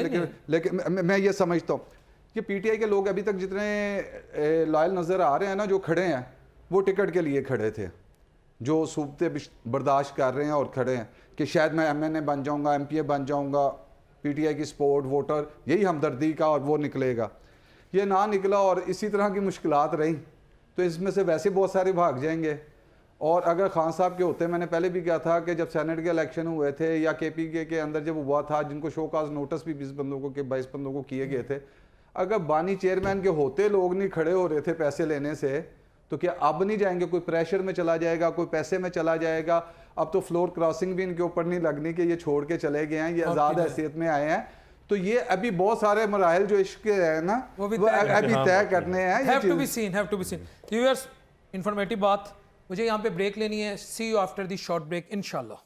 लेकिन मैं ये समझता हूँ कि पीटीआई के लोग अभी तक जितने लॉयल नज़र आ रहे हैं ना, जो खड़े हैं वो टिकट के लिए खड़े थे, जो सूबते बर्दाश्त कर रहे हैं और खड़े हैं कि शायद मैं एमएनए बन जाऊँगा, एमपीए बन जाऊँगा, पीटीआई की सपोर्ट वोटर, यही हमदर्दी का और वो निकलेगा। ये ना निकला और इसी तरह की मुश्किलात रही, तो इसमें से वैसे बहुत सारे भाग जाएंगे। और अगर खान साहब के होते, मैंने पहले भी कहा था कि जब सेनेट के इलेक्शन हुए थे या केपीके के अंदर जब हुआ था, जिनको शो काज नोटिस भी 20 बंदों को 22 बंदों को किए गए थे, अगर बानी चेयरमैन के होते लोग नहीं खड़े हो रहे थे पैसे लेने से, तो क्या अब नहीं जाएंगे? कोई प्रेशर में चला जाएगा, कोई पैसे में चला जाएगा। अब तो फ्लोर क्रॉसिंग भी इनके ऊपर नहीं लगनी कि ये छोड़ के चले गए हैं, ये आज़ाद हैसियत में आए हैं। तो ये अभी बहुत सारे मराहल जो इश्क है ना, वो अभी तय करने हैं। Have to be seen, have to be seen. Viewers, informative बात, मुझे यहाँ पे ब्रेक लेनी है। See you after the short break इंशाल्लाह।